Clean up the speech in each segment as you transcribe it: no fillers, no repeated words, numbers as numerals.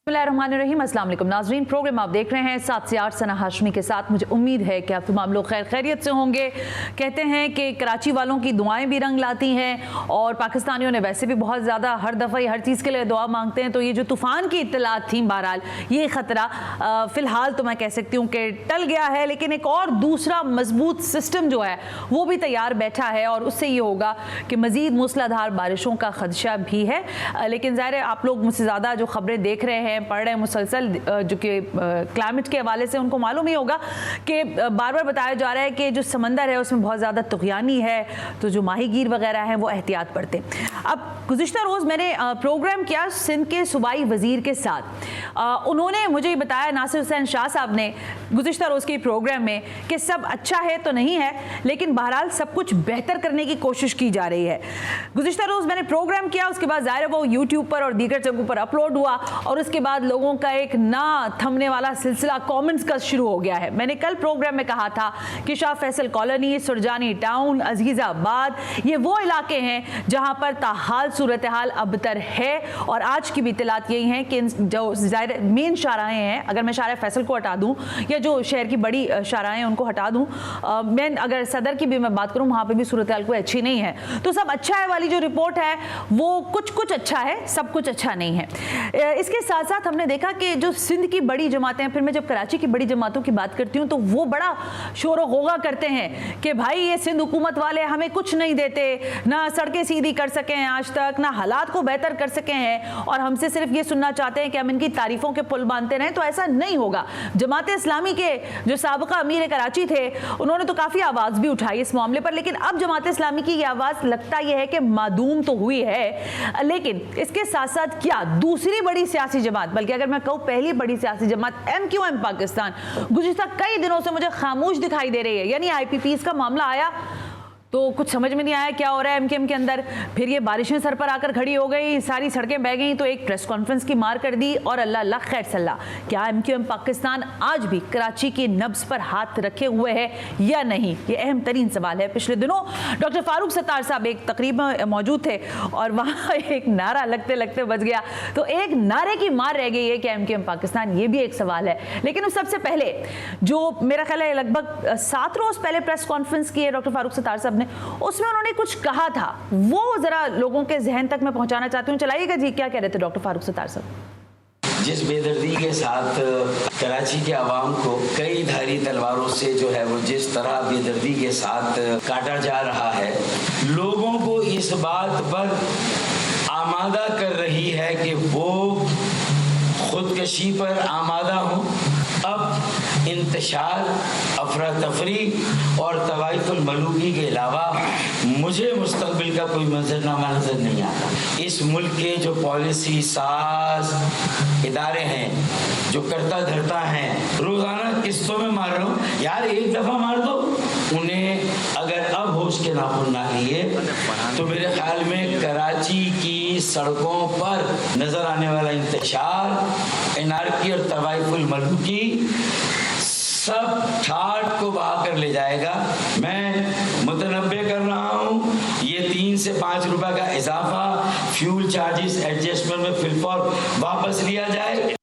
बिस्मिल्लाहिर्रहमानिर्रहीम। अस्सलाम वालेकुम नाज़रीन, प्रोग्राम आप देख रहे हैं 7 से 8 सना हाशमी के साथ। मुझे उम्मीद है कि आप तमाम लोग खैर खैरियत से होंगे। कहते हैं कि कराची वालों की दुआएं भी रंग लाती हैं और पाकिस्तानियों ने वैसे भी बहुत ज़्यादा हर दफ़ा हर चीज़ के लिए दुआ मांगते हैं। तो ये जो तूफ़ान की इत्तलात थी, बहरहाल ये ख़तरा फ़िलहाल तो मैं कह सकती हूँ कि टल गया है, लेकिन एक और दूसरा मजबूत सिस्टम जो है वो भी तैयार बैठा है और उससे ये होगा कि मज़ीद मूसलाधार बारिशों का खदशा भी है। लेकिन ज़ाहिर है आप लोग मुझसे ज़्यादा जो खबरें देख रहे हैं, पढ़ रहे हैं मुसलसल, जो कि क्लाइमेट के हवाले से उनको मालूम ही होगा कि बार बार बताया जा रहा है कि जो समंदर है उसमें बहुत ज़्यादा तुग़यानी है, तो जो माहीगीर वगैरह हैं वो एहतियात बरतें। अब गुज़िश्ता रोज़ मैंने प्रोग्राम किया सिंध के सूबाई वज़ीर के साथ। उन्होंने मुझे बताया, नासिर हुसैन शाह साहब ने, गुज़िश्ता रोज़ के प्रोग्राम में कि सब अच्छा है तो नहीं है, लेकिन बहरहाल सब कुछ बेहतर करने की कोशिश की जा रही है। गुज़िश्ता रोज़ मैंने प्रोग्राम किया, उसके बाद ज़ाहिर है वो यूट्यूब पर और दीगर जगहों पर अपलोड हुआ और उसके बाद लोगों का एक ना थमने वाला सिलसिला कमेंट्स का शुरू हो गया है। मैंने कल प्रोग्राम में कहा था कि शाह फैसल कॉलोनी, सुरजानी टाउन, अजीज़ाबाद, ये वो इलाके हैं जहां पर ताहाल सूरत हाल अबतर है। और आज की भी इत्तलात यही हैं कि जो ज़ाहिर मेन शाहराहें हैं, अगर मैं शाहरा फैसल को हटा दूँ या जो शहर की बड़ी शाहराहें उनको हटा दूँ, मैं अगर सदर की भी मैं बात करूँ, वहाँ पर भी सूरत हाल कोई अच्छी नहीं है। तो सब अच्छा है वाली जो रिपोर्ट है वो कुछ कुछ अच्छा है, सब कुछ अच्छा नहीं है। इसके साथ साथ हमने देखा कि जो सिंध की बड़ी जमातें हैं, फिर मैं जब कराची की बड़ी जमातों की बात करती हूँ तो वो बड़ा शोर गोगा करते हैं कि भाई ये सिंध हुकूमत वाले हमें कुछ नहीं देते, ना सड़कें सीधी कर सके हैं आज तक, ना हालात को बेहतर कर सके हैं, और हमसे सिर्फ ये सुनना चाहते हैं कि हम इनकी तारीफों के पुल बांधते रहें। तो ऐसा नहीं होगा। जमात इस्लामी के जो साबिका अमीर कराची थे उन्होंने तो काफ़ी आवाज़ भी उठाई इस मामले पर, लेकिन अब जमात इस्लामी की ये आवाज़ लगता यह है कि मादूम तो हुई है। लेकिन इसके साथ साथ क्या दूसरी बड़ी सियासी जमात, बल्कि अगर मैं कहूँ पहली बड़ी सियासी जमात MQM पाकिस्तान, गुज़िश्ता कई दिनों से मुझे खामोश दिखाई दे रही है। यानी IPPs का मामला आया तो कुछ समझ में नहीं आया क्या हो रहा है MQM के अंदर, फिर ये बारिशें सर पर आकर खड़ी हो गई, सारी सड़कें बह गई, तो एक प्रेस कॉन्फ्रेंस की मार कर दी और अल्लाह अल्लाह खैर सल्ला। क्या MQM पाकिस्तान आज भी कराची की नब्ज़ पर हाथ रखे हुए है या नहीं, ये अहम तरीन सवाल है। पिछले दिनों डॉक्टर फारूक सत्तार साहब एक तकरीब में मौजूद थे और वहाँ एक नारा लगते लगते बच गया, तो एक नारे की मार रह गई है कि MQM पाकिस्तान, ये भी एक सवाल है। लेकिन उस सबसे पहले जो मेरा ख्याल है लगभग 7 रोज़ पहले प्रेस कॉन्फ्रेंस की है डॉक्टर फारूक सत्तार साहब, उसमें उन्होंने कुछ कहा था, वो जरा लोगों के जहन तक मैं पहुंचाना चाहती हूँ। चलाइएगा जी, क्या कह रहे थे डॉक्टर फारूक सत्तार साहब? जिस बेदर्दी के साथ कराची के आवाम को कई धारी तलवारों से जो है वो जिस तरह बेदर्दी के साथ काटा जा रहा है, लोगों को इस बात पर आमादा कर रही है कि वो खुदकशी पर आमादा हों। अब इंतशार, अफरा तफरी और तवाइफुल मलूकी के अलावा मुझे मुस्तकबिल का कोई मंजरनामा नजर नहीं आता। इस मुल्क के जो पॉलिसी साज इदारे हैं, जो करता धरता हैं, रोज़ाना किस्तों में मार रहा हूँ यार, एक दफ़ा मार दो उन्हें। अगर अब होश के नाखून ना लिए तो मेरे ख्याल में कराची की सड़कों पर नजर आने वाला इंतशार, एनार्की और तवाइफुल मलूकी सब ठाट को बहा कर ले जाएगा। मैं मुतनब्बे कर रहा हूँ, ये 3 से 5 रुपए का इजाफा फ्यूल चार्जेस एडजस्टमेंट में फिलफौर वापस लिया जाए।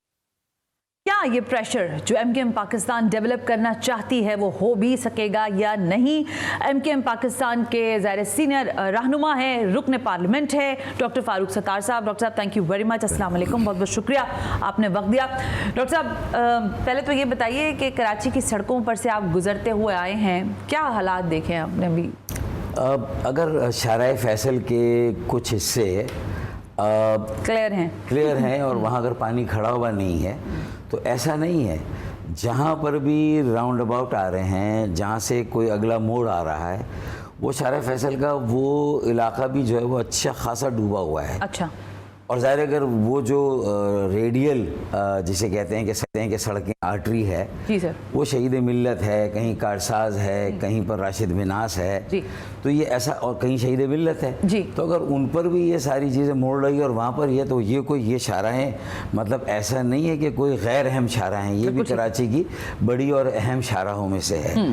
क्या ये प्रेशर जो MQM पाकिस्तान डेवलप करना चाहती है वो हो भी सकेगा या नहीं? MQM पाकिस्तान के ज़ाहिर सीनियर रहनुमा हैं, रुकन पार्लियामेंट है डॉक्टर फारूक सत्तार साहब। डॉक्टर साहब थैंक यू वेरी मच, अस्सलाम वालेकुम, बहुत बहुत शुक्रिया आपने वक्त दिया। डॉक्टर साहब पहले तो ये बताइए कि कराची की सड़कों पर से आप गुजरते हुए आए हैं, क्या हालात देखे हैं आपने अभी? अगर शाहरा फैसल के कुछ हिस्से क्लियर हैं और वहाँ अगर पानी खड़ा हुआ नहीं है तो ऐसा नहीं है। जहाँ पर भी राउंड अबाउट आ रहे हैं, जहाँ से कोई अगला मोड़ आ रहा है, वो शाहरा फैसल का वो इलाका भी जो है वो अच्छा खासा डूबा हुआ है। अच्छा। और ज़ाहिर अगर वो जो रेडियल जिसे कहते हैं कि सड़कें आर्टरी है जी सर, वो शहीद मिल्लत है, कहीं कारसाज है, कहीं पर राशिद बिनास है जी, तो ये ऐसा, और कहीं शहीद मिल्लत है जी, तो अगर उन पर भी ये सारी चीज़ें मोड़ रही है और वहाँ पर ये, तो ये कोई ये शाहराहें, मतलब ऐसा नहीं है कि कोई गैर अहम शाहराहें, ये भी कराची की बड़ी और अहम शाहराहों में से है।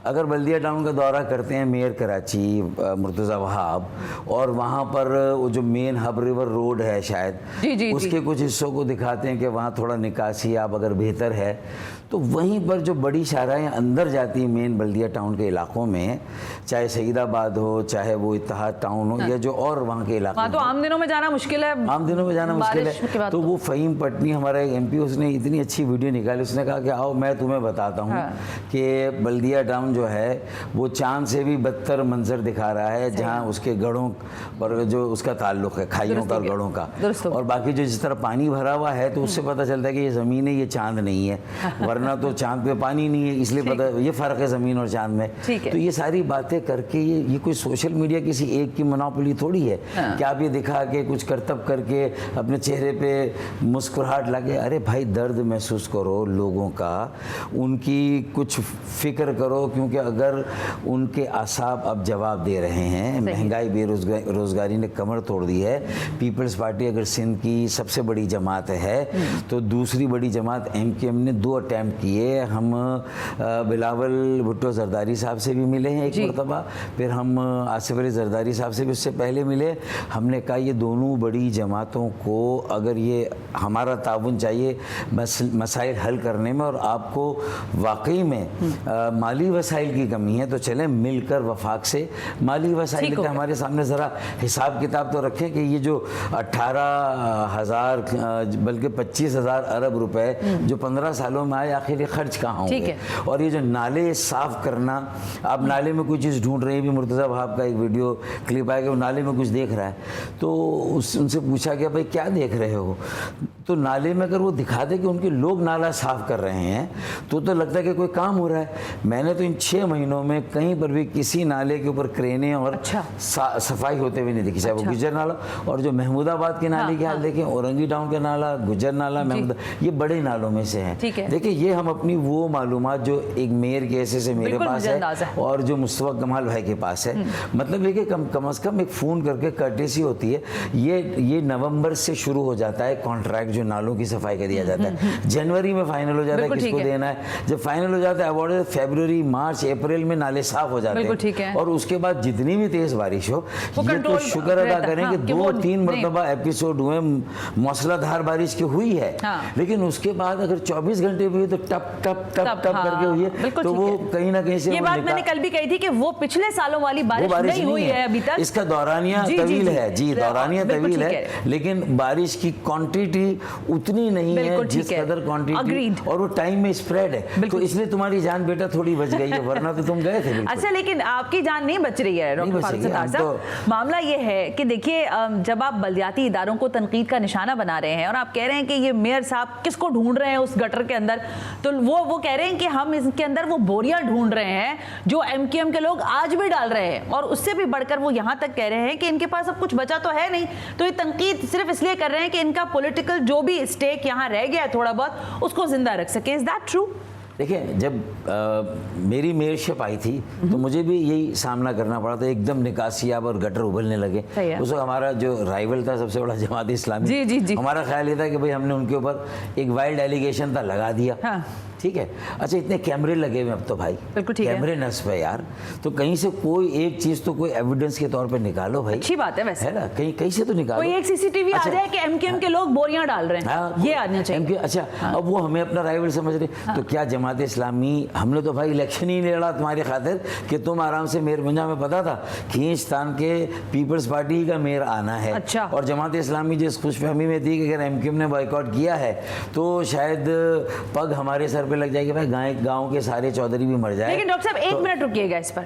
अगर बल्दिया टाउन का दौरा करते हैं मेयर कराची मुर्तज़ा वहाब, और वहाँ पर वो जो मेन हब रिवर रोड है شاید اس کے کچھ حصوں کو دکھاتے ہیں کہ وہاں تھوڑا نکاسی اب اگر بہتر ہے، تو وہیں پر جو بڑی شاہراہیں اندر جاتی ہیں مین بلدیہ ٹاؤن کے علاقوں میں، چاہے سعید آباد ہو، چاہے وہ اتحاد ٹاؤن ہو، یا جو اور وہاں کے علاقے تو عام دنوں میں جانا مشکل ہے، عام دنوں میں جانا مشکل ہے. تو وہ فہیم پٹنی ہمارا ایک ایم پی، اس نے اتنی اچھی ویڈیو نکالی، اس نے کہا کہ آؤ میں تمہیں بتاتا ہوں کہ بلدیہ ٹاؤن جو ہے وہ چاند سے بھی بدتر منظر دکھا رہا ہے، جہاں اس کے گڑھوں پر جو اس کا تعلق ہے، کھائیوں کا اور گڑھوں کا، اور باقی جو جس طرح پانی بھرا ہوا ہے تو اس سے پتہ چلتا ہے کہ یہ زمین ہے، یہ چاند نہیں ہے، ورنہ تو چاند پہ پانی نہیں ہے، اس لیے پتہ یہ فرق ہے زمین اور چاند میں. تو یہ ساری باتیں کر کے یہ کوئی سوشل میڈیا کسی ایک کی منوپولی تھوڑی ہے کہ آپ یہ دکھا کے کچھ کرتب کر کے اپنے چہرے پہ مسکراہٹ لگے. ارے بھائی درد محسوس کرو لوگوں کا، ان کی کچھ فکر کرو، کیونکہ اگر ان کے اعصاب اب جواب دے رہے ہیں، مہنگائی بے روزگاری نے کمر توڑ دی ہے. پیپلز پارٹی اگر سندھ کی سب سے بڑی جماعت ہے تو دوسری بڑی جماعت ایم کیو ایم نے 2 اٹیمپٹ کیے. ہم بلاول بھٹو زرداری صاحب سے بھی ملے ہیں ایک مرتبہ، پھر ہم آصف علی زرداری صاحب سے بھی اس سے پہلے ملے. ہم نے کہا یہ دونوں بڑی جماعتوں کو اگر یہ ہمارا تعاون چاہیے مسائل حل کرنے میں، اور آپ کو واقعی میں مالی وسائل کی کمی ہے، تو چلیں مل کر وفاق سے مالی وسائل کے ہمارے سامنے ذرا حساب کتاب تو رکھیں کہ یہ جو 18,000 بلکہ 25,000 ارب روپے جو 15 سالوں میں آئے، آخر یہ خرچ کہاں ہوں گے. اور یہ جو نالے صاف کرنا، آپ نالے میں کوئی چیز ڈھونڈ رہے ہیں، بھی مرتضیٰ وہاب کا ایک ویڈیو کلپ آیا کہ وہ نالے میں کچھ دیکھ رہا ہے، تو ان سے پوچھا گیا بھائی کیا دیکھ رہے ہو؟ تو نالے میں اگر وہ دکھا دے کہ ان کے لوگ نالا صاف کر رہے ہیں تو لگتا ہے کہ کوئی کام ہو رہا ہے. میں نے تو ان 6 مہینوں میں کہیں پر بھی کسی نالے کے اوپر کرینے اور صفائی ہوتے ہوئے نہیں دیکھی، چاہے وہ گجر نالا، اور جو محمود آباد کے نالے کی حال دیکھیں، اورنگی ٹاؤن کا نالا، گجر نالا، یہ بڑے نالوں میں سے ہیں. دیکھیں یہ ہم اپنی وہ معلومات جو ایک میئر کے حصے سے میرے پاس ہے اور جو مصطفیٰ کمال بھائی کے پاس ہے، مطلب یہ کہ کم از کم ایک فون کر کے کرٹیسی ہوتی ہے. یہ نومبر سے شروع ہو جاتا ہے کانٹریکٹ جو نالوں کی صفائی کا دیا جاتا ہے، جنوری میں فائنل ہو جاتا ہے کس کو دینا ہے. جب فائنل ہو جاتا ہے ایوارڈ فیبروری، مارچ، اپریل میں نالے صاف ہو جاتے ہیں. اور اس کے بعد جتنی بھی تیز بارش ہو، یہ تو شکر ادا کریں کہ 2-3 مرتبہ ایپیسوڈ ہوئے موسلا دھار بارش کی ہوئی ہے، لیکن اس کے بعد اگر 24 گھنٹے بھی ہوئی تو ٹپ ٹپ ٹپ ٹپ کر کے ہوئی ہے. تو وہ کہیں نہ کہیں سے یہ بات میں نے کل بھی کہی تھی کہ وہ پچھلے سالوں والی بارش نہیں ہوئی ہے ابھی تک. اس کا دورانیہ طویل ہے، دورانیہ طویل ہے، لیکن بارش کی کوانٹٹی اتنی نہیں ہے جس قدر کوانٹٹی، اور وہ ٹائم میں اسپریڈ ہے، تو اس لیے تمہاری جان بیٹا تھوڑی بچ گئی ہے، ورنہ تو تم گئے تھے. اچھا لیکن آپ کی جان نہیں بچ رہی ہے ڈاکٹر فاروق ستار صاحب. معاملہ یہ ہے کہ دیکھیے جب آپ بلدیاتی اداروں کو تنقید کا نشانہ بنا رہے ہیں اور آپ کہہ رہے ہیں کہ یہ میئر صاحب کس کو ڈھونڈ رہے ہیں اس گٹر کے اندر، تو وہ کہہ رہے ہیں کہ ہم اس کے اندر وہ بوریاں ڈھونڈ رہے ہیں جو ایم کیو ایم کے لوگ آج بھی ڈال رہے ہیں، اور اس سے بھی بڑھ کر وہ یہاں تک کہہ رہے ہیں کہ ان کے پاس اب کچھ بچا تو ہے نہیں. تو یہ تنقید صرف اس لیے کر رہے ہیں کہ ان کا پولیٹیکل جو بھی اسٹیک یہاں رہ گیا ہے تھوڑا بہت اس کو زندہ رکھ سکے. Is that true? دیکھیں جب میری میئرشپ آئی تھی تو مجھے بھی یہی سامنا کرنا پڑا تھا، ایک دم نکاسیاب اور گٹر ابلنے لگے. اس وقت ہمارا جو رائیول تھا سب سے بڑا جماعت اسلامی، ہمارا خیال یہ تھا کہ بھائی ہم نے ان کے اوپر ایک وائلڈ ایلیگیشن تھا لگا دیا، ٹھیک ہے. اچھا اتنے کیمرے لگے ہوئے اب تو بھائی، کیمرے نصب ہے یار، تو کہیں سے کوئی ایک چیز تو کوئی ایویڈنس کے طور پہ نکالو بھائی. اچھی بات ہے ویسے، ہے نا، کہیں سے تو نکالو. کوئی ایک سی سی ٹی وی آ جائے کہ ایم کیو ایم کے لوگ بوریاں ڈال رہے ہیں، یہ آنا چاہیے. اچھا اب وہ ہمیں اپنا رائیول سمجھ رہے، تو کیا جماعت اسلامی، ہم نے تو بھائی الیکشن ہی نہیں لڑا تمہاری خاطر کہ تم آرام سے میئر بن جاؤ. میں پتا تھا کھینچتان کے پیپلز پارٹی کا میئر آنا ہے، اور جماعت اسلامی جس خوش فہمی میں تھی کہ اگر ایم کیو ایم نے بائیکاٹ کیا ہے تو شاید پگ ہمارے سر پہ لگ جائے گی، بھائی گاؤں کے سارے چودھری بھی مر جائے. لیکن ڈاکٹر صاحب ایک منٹ رکیے گا اس پر.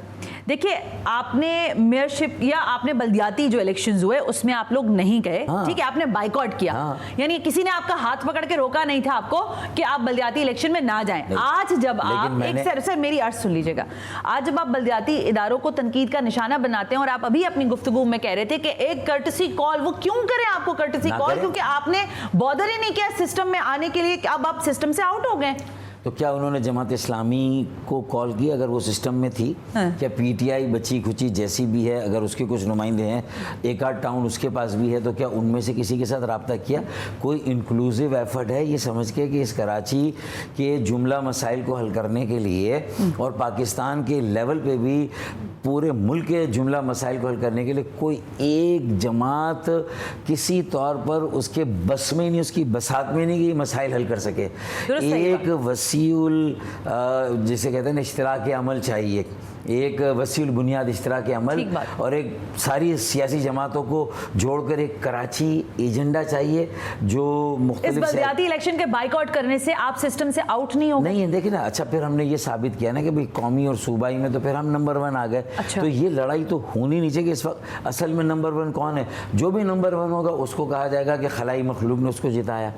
دیکھیے آپ نے میئرشپ یا آپ نے بلدیاتی جو الیکشنز ہوئے اس میں آپ لوگ نہیں گئے، ٹھیک ہے، آپ نے بائیکاٹ کیا، یعنی کسی نے آپ کا ہاتھ پکڑ کے روکا نہیں تھا آپ کو کہ آپ بلدیاتی الیکشن میں نہ جائیں. آج جب آپ سر میری عرض سن لیجیے گا، آج جب آپ بلدیاتی اداروں کو تنقید کا نشانہ بناتے ہیں، اور آپ ابھی اپنی گفتگو میں کہہ رہے تھے کہ ایک کرٹسی کال، وہ کیوں کریں آپ کو کرٹسی کال؟ کیونکہ آپ نے بادر ہی نہیں کیا سسٹم میں آنے کے لیے، اب آپ سسٹم سے آؤٹ ہو گئے. تو کیا انہوں نے جماعت اسلامی کو کال کی اگر وہ سسٹم میں تھی؟ کیا پی ٹی آئی بچی کھچی جیسی بھی ہے اگر اس کے کچھ نمائندے ہیں، ایک آدھ ٹاؤن اس کے پاس بھی ہے، تو کیا ان میں سے کسی کے ساتھ رابطہ کیا؟ کوئی انکلوسیو ایفرٹ ہے یہ سمجھ کے کہ اس کراچی کے جملہ مسائل کو حل کرنے کے لیے اور پاکستان کے لیول پہ بھی پورے ملک کے جملہ مسائل کو حل کرنے کے لیے کوئی ایک جماعت کسی طور پر اس کے بس میں نہیں، اس کی بساط میں نہیں کہ یہ مسائل حل کر سکے. ایک وسیع جسے کہتے ہیں اشتراک عمل چاہیے، ایک وسیع البنیاد اشتراک عمل، اور ایک ساری سیاسی جماعتوں کو جوڑ کر ایک کراچی ایجنڈا چاہیے جو مختلف. اس بلدیاتی الیکشن کے بائیکاٹ کرنے سے آپ سسٹم سے آؤٹ نہیں ہو گئے؟ نہیں دیکھیں نا، اچھا پھر ہم نے یہ ثابت کیا نا کہ قومی اور صوبائی میں تو پھر ہم نمبر 1 آ گئے. تو یہ لڑائی تو ہونی نہیں چاہیے کہ اس وقت اصل میں نمبر 1 کون ہے. جو بھی نمبر 1 ہوگا اس کو کہا جائے گا کہ خلائی مخلوق نے اس کو جتایا.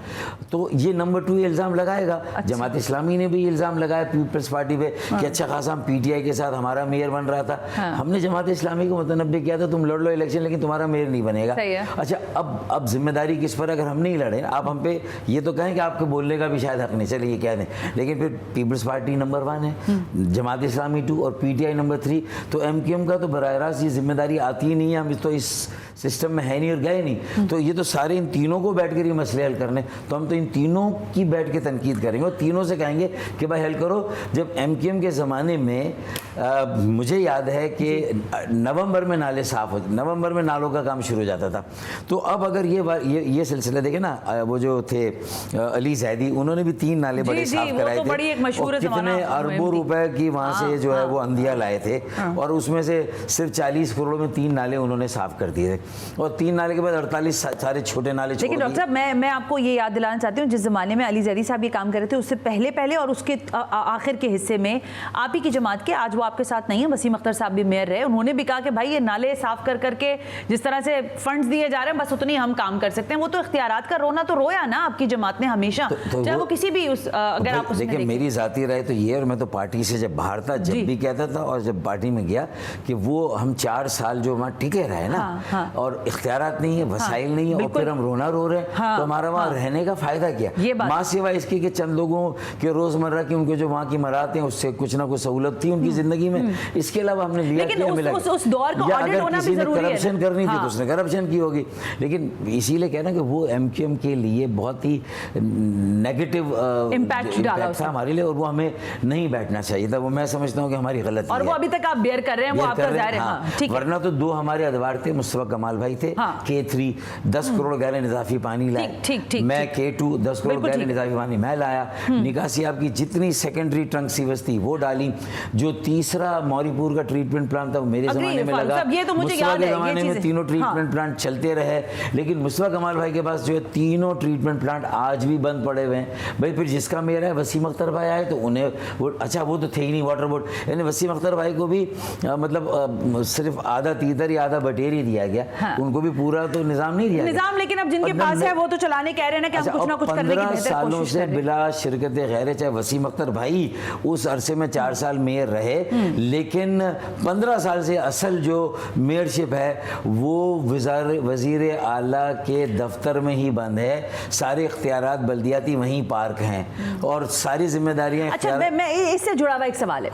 تو یہ نمبر 2 الزام لگائے گا. جماعت اسلامی نے بھی الزام لگایا پیپلز پارٹی پہ کہ اچھا خاصا ہم پی ٹی آئی کے ساتھ ہمارا میئر بن رہا تھا. ہم نے جماعت اسلامی کو متنبع کیا تھا تم لڑ لو الیکشن لیکن تمہارا میئر نہیں بنے گا. اچھا اب ذمہ داری کس پر؟ اگر ہم نہیں لڑے آپ ہم پہ یہ تو کہیں کہ آپ کے بولنے کا بھی شاید حق نہیں، چلے یہ کہہ دیں، لیکن پھر پیپلز پارٹی نمبر 1 ہے، جماعت اسلامی 2 اور پی ٹی آئی نمبر 3. تو ایم کیو ایم کا تو براہ راست یہ ذمہ داری آتی ہی نہیں ہے. ہم تو اس سسٹم میں ہے نہیں اور گئے نہیں. تو یہ تو سارے ان تینوں کو بیٹھ کر یہ مسئلے حل کرنے، تو ہم تو ان تینوں کی بیٹھ کے تنقید کریں گے اور تینوں سے کہیں گے کہ بھائی حل کرو. جب ایم کیو ایم کے زمانے میں مجھے یاد ہے کہ نومبر میں نالے صاف ہوتے، نومبر میں نالوں کا کام شروع ہو جاتا تھا. تو اب اگر یہ سلسلہ دیکھیں نا، وہ جو تھے علی زیدی، انہوں نے بھی 3 نالے بڑے صاف کرائے تھے اور کتنے اربوں روپے کی وہاں سے جو ہے وہ اندھیا لائے تھے اور اس میں سے صرف 40 کروڑ میں 3 نالے انہوں نے صاف کر دیے تھے اور 3 نالے کے بعد 48 سارے چھوٹے نالے چھوڑ دیے. لیکن ڈاکٹر صاحب میں آپ کو یہ یاد دلانا چاہتی ہوں، جس زمانے میں علی زیدی صاحب یہ کام کر رہے تھے اس سے پہلے اور اس کے آخر کے حصے میں آپ ہی کی جماعت کے، آج وہ آپ کے ساتھ نہیں ہیں، وسیم اختر صاحب بھی میئر رہے، انہوں نے بھی کہا کہ بھائی یہ نالے صاف کر کے جس طرح سے فنڈز دیے جا رہے ہیں بس اتنی ہم کام کر سکتے ہیں. وہ تو اختیارات کا رونا تو رویا نا آپ کی جماعت نے ہمیشہ، چاہے وہ کسی بھی اگر آپ دیکھیں میری ذاتی رائے تو یہ، اور میں تو پارٹی سے جب باہر تھا جب بھی کہتا تھا اور جب پارٹی میں گیا کہ وہ ہم 4 سال جو وہاں ٹکے رہے نا اور اختیارات نہیں ہے، وسائل نہیں ہے اور پھر ہم رونا رو رہے ہیں، تو ہمارا وہاں رہنے کا فائدہ کیا؟ ماں سوائے اس کی کہ چند لوگوں کے روزمرہ کی ان کے جو وہاں کی مرات ہیں اس سے کچھ نہ کچھ سہولت تھی ان کی زندگی میں، اس کے علاوہ ہم نے لیا کیا ملا. یا اگر کسی نے کرپشن کرنی تھی تو اس نے کرپشن کی ہوگی. لیکن اسی لیے کہنا کہ وہ ایم کیو ایم کے لیے بہت ہی نیگیٹو امپیکٹ تھا ہمارے لیے اور وہ ہمیں نہیں بیٹھنا چاہیے تھا. وہ میں سمجھتا ہوں کہ ہماری غلطی ہے اور وہ ابھی تک آپ بیئر کر رہے ہیں، وہ آپ کا ظاہر ہے. ورنہ تو 2 ہمارے ادوار تھے، مصطفیٰ کمال بھائی تھے K3 10 کروڑ گیلن اضافی پانی لائے، میں K2 10 کروڑ گیلن اضافی پانی میں لایا. نکاسی آپ کی جتنی سیکنڈری ٹرنک سیوز تھی وہ ڈالی. جو تیسرا موری پور کا ٹریٹمنٹ پلانٹ تھا وہ میرے زمانے میں لگا. مصطفیٰ کے زمانے میں تینوں ٹریٹمنٹ پلانٹ چلتے رہے، لیکن مصطفیٰ کمال بھائی کے پاس جو ہے تینوں ٹریٹمنٹ پلانٹ آج بھی بند پڑے ہوئے ہیں. بھائی پھر جس کا میرا ہے وسیم اختر بھائی آئے تو انہیں اچھا وہ تو تھے ہی نہیں واٹر بورڈ، یعنی وسیم اختر بھائی کو بھی مطلب صرف آدھا تیتر یا آدھا بٹیر دیا گیا، ان کو بھی پورا تو نظام نہیں دیا گیا. لیکن اب جن کے پاس ہے وہ تو چلانے کہہ رہے ہیں نا کہ ہم کچھ نہ کچھ کرنے کی بہتر کوشش کر رہے ہیں. 15 سالوں سے بلا شرکت غیر، چاہے وسیم اختر بھائی اس عرصے میں 4 سال میئر رہے، لیکن 15 سال سے اصل جو میئرشپ ہے وہ وزیر اعلیٰ کے دفتر میں ہی بند ہے. سارے اختیارات بلدیاتی وہیں پارک ہیں اور ساری ذمہ داریاں. اچھا میں اس سے جڑا ہوا ایک سوال ہے،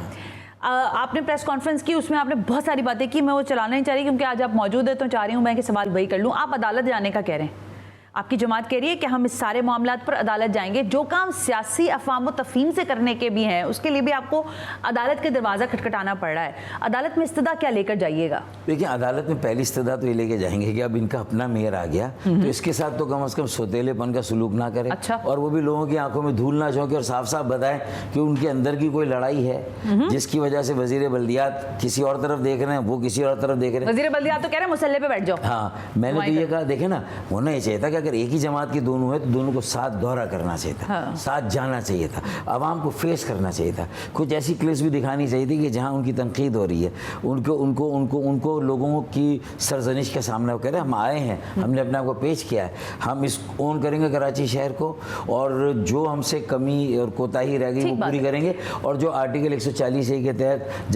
آپ نے پریس کانفرنس کی، اس میں آپ نے بہت ساری باتیں کی، میں وہ چلانا نہیں چاہ رہی کیونکہ آج آپ موجود ہیں تو چاہ رہی ہوں میں کہ سوال وہی کر لوں. آپ عدالت جانے کا کہہ رہے ہیں، آپ کی جماعت کہہ رہی ہے کہ ہم اس سارے معاملات پر عدالت جائیں گے. جو کام سیاسی افہام و تفہیم سے کرنے کے بھی ہیں اس کے لیے بھی آپ کو عدالت کے دروازہ کھٹکھٹانا پڑ رہا ہے. عدالت میں استدعا کیا لے کر جائیے گا؟ دیکھیں عدالت میں پہلی استدعا تو یہ لے کے جائیں گے کہ اب ان کا اپنا میئر آ گیا تو اس کے ساتھ تو کم از کم سوتیلے پن کا سلوک نہ کرے اور وہ بھی لوگوں کی آنکھوں میں دھول نہ جھونکے اور صاف صاف بتائیں کہ ان کے اندر کی کوئی لڑائی ہے جس کی وجہ سے وزیر بلدیات کسی اور طرف دیکھ رہے ہیں، وہ کسی اور طرف دیکھ رہے ہیں. وزیر بلدیات تو کہہ رہے ہیں مسلح پہ بیٹھ جاؤ. ہاں میں نے تو یہ کہا دیکھیں نا، ہونا یہ چاہیے تھا کہ اگر ایک ہی جماعت کی دونوں ہے تو دونوں کو ساتھ دورہ کرنا چاہیے تھا، ساتھ جانا چاہیے تھا، عوام کو فیس کرنا چاہیے تھا. کچھ ایسی کلپس بھی دکھانی چاہیے تھی کہ جہاں ان کی تنقید ہو رہی ہے، ان کو لوگوں کی سرزنش کا سامنا کر رہے ہیں. ہم آئے ہیں، ہم نے اپنے آپ کو پیش کیا ہے، ہم اس اون کریں گے کراچی شہر کو اور جو ہم سے کمی اور کوتاہی رہ گئی وہ پوری کریں گے. اور جو آرٹیکل 140A کے تحت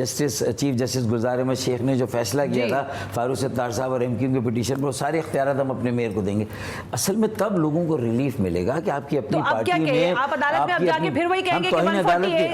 چیف جسٹس گلزار احمد شیخ نے جو فیصلہ کیا تھا فاروق ستار صاحب اور ایم کیو کے پٹیشن پر، وہ سارے اختیارات ہم اپنے میئر کو دیں گے. اصل میں تب لوگوں کو ریلیف ملے گا کہ آپ کی اپنی پارٹی میں آپ عدالت میں اب جا کے پھر وہی کہیں گے کہ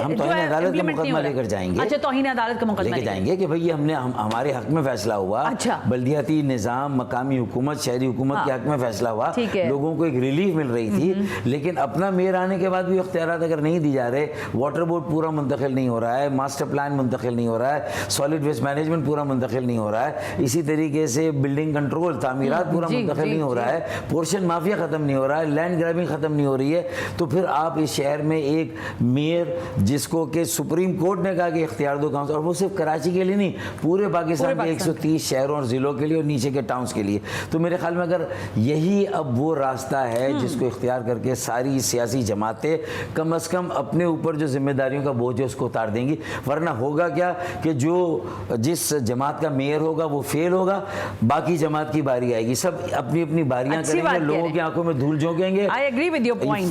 ہم توہین عدالت کا مقدمہ لے کر جائیں گے. اچھا توہین عدالت کا مقدمہ لے کے جائیں گے کہ بھئی ہم نے ہمارے حق میں فیصلہ ہوا, بلدیاتی نظام, مقامی حکومت, شہری حکومت کے حق میں فیصلہ ہوا, لوگوں کو ایک ریلیف مل رہی تھی. لیکن اپنا میئر آنے کے بعد بھی اختیارات اگر نہیں دی جا رہے, واٹر بورڈ پورا منتقل نہیں ہو رہا ہے, ماسٹر پلان منتقل نہیں ہو رہا ہے, سالڈ ویسٹ مینجمنٹ پورا منتقل نہیں ہو رہا ہے, اسی طریقے سے بلڈنگ کنٹرول, تعمیرات پورا منتقل نہیں ہو رہا ہے, پورشن مافیا ختم نہیں ہو رہا ہے, لینڈ گرابنگ ختم نہیں ہو رہی ہے, تو پھر آپ اس شہر میں ایک میئر جس کو کہ سپریم کورٹ نے کہا کہ اختیار دو کاؤنسل, اور وہ صرف کراچی کے لیے نہیں, پورے پاکستان کے 130 شہروں اور ضلعوں کے لیے اور نیچے کے ٹاؤنز کے لیے. تو میرے خیال میں اگر یہی اب وہ راستہ ہے جس کو اختیار کر کے ساری سیاسی جماعتیں کم از کم اپنے اوپر جو ذمہ داریوں کا بوجھ ہے اس کو اتار دیں گی, ورنہ ہوگا کیا کہ جس جماعت کا میئر ہوگا وہ فیل ہوگا, باقی جماعت کی باری آئے گی, سب اپنی اپنی باریاں کریں گے, لوگوں کی آنکھوں میں دھول جھونکیں گے.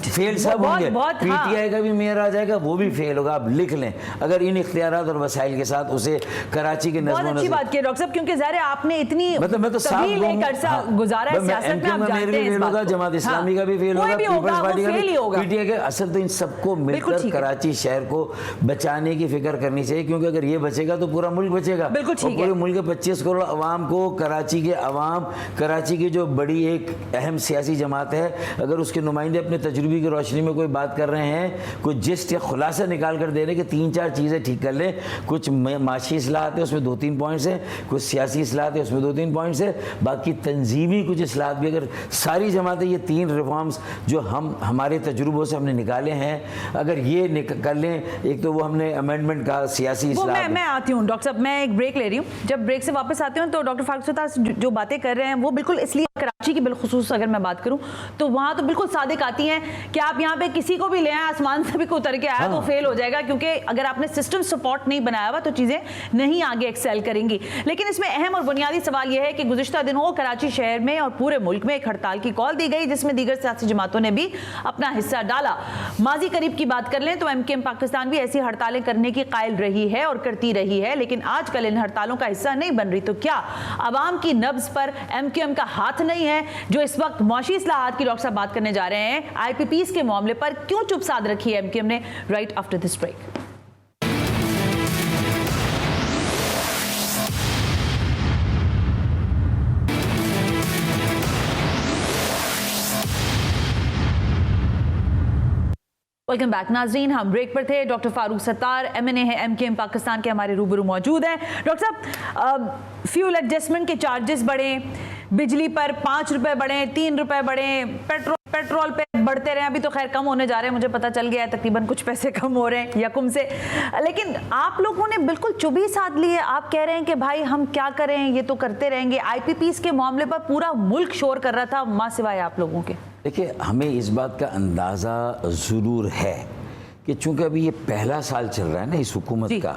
فیل سب ہوں گے, پی ٹی آئی کا بھی میئر آ جائے گا وہ بھی فیل ہوگا. آپ لکھ لیں اگر ان اختیارات اور وسائل کے ساتھ اسے کراچی کے نظم و نسق. اچھی بات کی ڈاکٹر صاحب, کیونکہ ظاہر ہے آپ نے اتنی طویل ایک عرصہ گزارا ہے سیاست میں, آپ جانتے ہیں اس بات کو. جماعت اسلامی کا بھی فیل ہوگا, پیپلز پارٹی کا بھی, پی ٹی آئی کا. اصل تو ان سب کو مل کر کراچی شہر کو بچانے کی فکر کرنی چاہیے, کیونکہ اگر یہ بچے گا تو پورا ملک بچے گا. پورے ملک کے 25 کروڑ عوام کو, کراچی کے عوام, کراچی کی جو بڑی ایک اہم سیاسی جماعت ہے, اگر اس کے نمائندے اپنے تجربے کی روشنی میں کوئی بات کر رہے ہیں, کوئی جسٹ یا خلاصہ نکال کر دے رہے ہیں کہ 3-4 چیزیں ٹھیک کر لیں, کچھ معاشی اصلاحات ہیں اس میں 2-3 پوائنٹس ہیں, کچھ سیاسی اصلاحات ہیں اس میں 2-3 پوائنٹس ہیں, باقی تنظیمی کچھ اصلاحات بھی, اگر ساری جماعتیں یہ 3 ریفارمز جو ہمارے تجربوں سے ہم نے نکالے ہیں اگر یہ کر لیں, ایک تو وہ ہم نے امینڈمنٹ کا سیاسی اصلاح. میں آتی ہوں ڈاکٹر صاحب, میں ایک بریک لے رہی ہوں, جب بریک سے واپس آتی ہوں تو ڈاکٹر فاروق ستار جو باتیں کر رہے ہیں وہ بالکل اس لیے, کراچی کی بالخصوص اگر میں بات کروں تو وہاں تو بالکل صادق آتی ہیں کہ آپ یہاں پہ کسی کو بھی لے آئیں, آسمان سے بھی کوئی اتر کے آیا تو فیل ہو جائے گا, کیونکہ اگر آپ نے سسٹم سپورٹ نہیں بنایا ہوا تو چیزیں نہیں آگے ایکسیل کریں گی. لیکن اس میں اہم اور بنیادی سوال یہ ہے کہ گزشتہ دنوں کراچی شہر میں اور پورے ملک میں ایک ہڑتال کی کال دی گئی, جس میں دیگر سیاسی جماعتوں نے بھی اپنا حصہ ڈالا. ماضی قریب کی بات کر لیں تو ایم کیو ایم پاکستان بھی ایسی ہڑتالیں کرنے کی قائل رہی ہے اور کرتی رہی ہے, لیکن آج کل ان ہڑتالوں کا حصہ نہیں بن رہی. تو کیا عوام کی نبض پر ایم کیو ایم کا ہاتھ نہیں ہے, جو اس وقت معاشی اصلاحات کی ڈاکٹر صاحب بات کرنے جا رہے ہیں, آئی پی پیز کے معاملے پر کیوں چپ سادھ رکھی ہے ایم کیو ایم نے؟ Right after this break. Welcome back ناظرین, ہم بریک پر تھے. ڈاکٹر فاروق ستار MNA ہے, ایم کیو ایم پاکستان کے ہمارے روبرو موجود ہیں. ڈاکٹر صاحب, فیول ایڈجسٹمنٹ کے چارجز بڑھیں, بجلی پر 5 روپے بڑھیں, 3 روپے بڑھیں, پیٹرول پہ بڑھتے رہے, ابھی تو خیر کم ہونے جا رہے ہیں, مجھے پتہ چل گیا ہے تقریباً کچھ پیسے کم ہو رہے ہیں یکم سے. لیکن آپ لوگوں نے بالکل چبھی ساتھ لی ہے, آپ کہہ رہے ہیں کہ بھائی ہم کیا کریں, یہ تو کرتے رہیں گے. آئی پی پیز کے معاملے پر پورا ملک شور کر رہا تھا, ماں سوائے آپ لوگوں کے. دیکھیں, ہمیں اس بات کا اندازہ ضرور ہے کہ چونکہ ابھی یہ پہلا سال چل رہا ہے نا اس حکومت کا,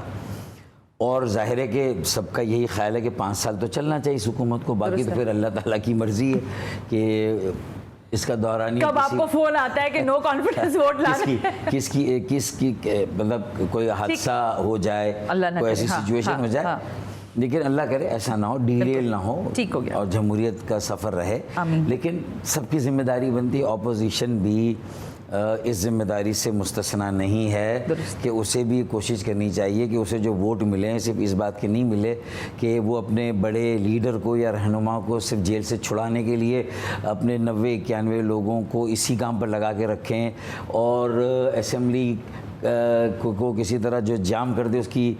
اور ظاہر ہے کہ سب کا یہی خیال ہے کہ 5 سال تو چلنا چاہیے اس حکومت کو, باقی تو پھر اللہ تعالیٰ کی مرضی ہے کہ اس کا دورانیہ کب آپ کو فون آتا ہے کہ نو کانفیڈنس ووٹ لانا ہے, کس کی مطلب کوئی حادثہ ہو جائے, کوئی ایسی سچویشن ہو جائے, لیکن اللہ کرے ایسا نہ ہو, ڈیریل نہ ہو اور جمہوریت کا سفر رہے. لیکن سب کی ذمہ داری بنتی ہے, اپوزیشن بھی اس ذمہ داری سے مستثنا نہیں ہے کہ اسے بھی کوشش کرنی چاہیے کہ اسے جو ووٹ ملیں صرف اس بات کے نہیں ملے کہ وہ اپنے بڑے لیڈر کو یا رہنما کو صرف جیل سے چھڑانے کے لیے اپنے 90-91 لوگوں کو اسی کام پر لگا کے رکھیں, اور اسمبلی کو کسی طرح جو جام کر دے اس کی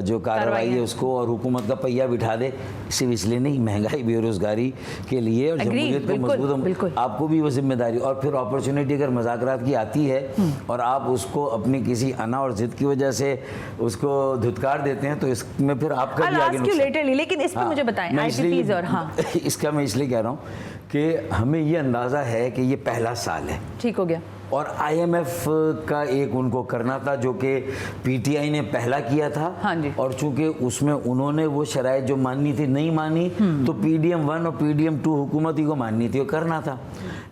جو کارروائی ہے اس کو, اور حکومت کا پہیہ بٹھا دے, صرف اس لیے نہیں, مہنگائی بے روزگاری کے لیے اور جمہوریت کو مضبوط. آپ کو بھی وہ ذمہ داری, اور پھر اپرچونٹی اگر مذاکرات کی آتی ہے اور آپ اس کو اپنی کسی انا اور ضد کی وجہ سے اس کو دھتکار دیتے ہیں تو اس میں پھر آپ کا بھی آگے نقصان. لیکن اس پہ مجھے بتائیں آئی پی پیز. اور ہاں اس کا میں اس لیے کہہ رہا ہوں کہ ہمیں یہ اندازہ ہے کہ یہ پہلا سال ہے, ٹھیک ہو گیا, اور آئی ایم ایف کا ایک ان کو کرنا تھا جو کہ پی ٹی آئی نے پہلا کیا تھا, اور چونکہ اس میں انہوں نے وہ شرائط جو ماننی تھی نہیں مانی تو پی ڈی ایم 1 اور پی ڈی ایم 2 حکومت ہی کو ماننی تھی, وہ کرنا تھا.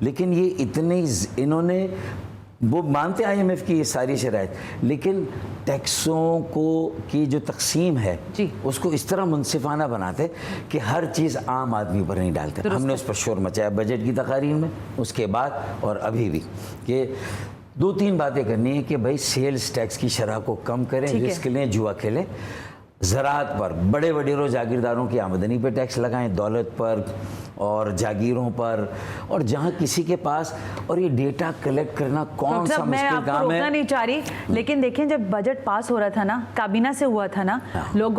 لیکن یہ اتنے انہوں نے वो मानते IMF की ये सारी शराइत, लेकिन टैक्सों को की जो तकसीम है जी। उसको इस तरह मुनसिफाना बनाते कि हर चीज़ आम आदमी पर नहीं डालते। हमने उस पर शोर मचाया बजट की तकारीर में, उसके बाद और अभी भी, कि 2-3 बातें करनी है कि भाई सेल्स टैक्स की शरह को कम करें, रिस्क लें, जुआ खेलें, ज़राअत पर बड़े वडेरों जागीरदारों की आमदनी पर टैक्स लगाएं, दौलत पर और जागीरों पर, और जहां किसी के पास, और ये डेटा कलेक्ट करना कौन सा मैं मुश्किल आपको काम रोकना है। नहीं चाह रही, लेकिन देखें जब बजट पास हो रहा था ना, काबीना से हुआ था ना,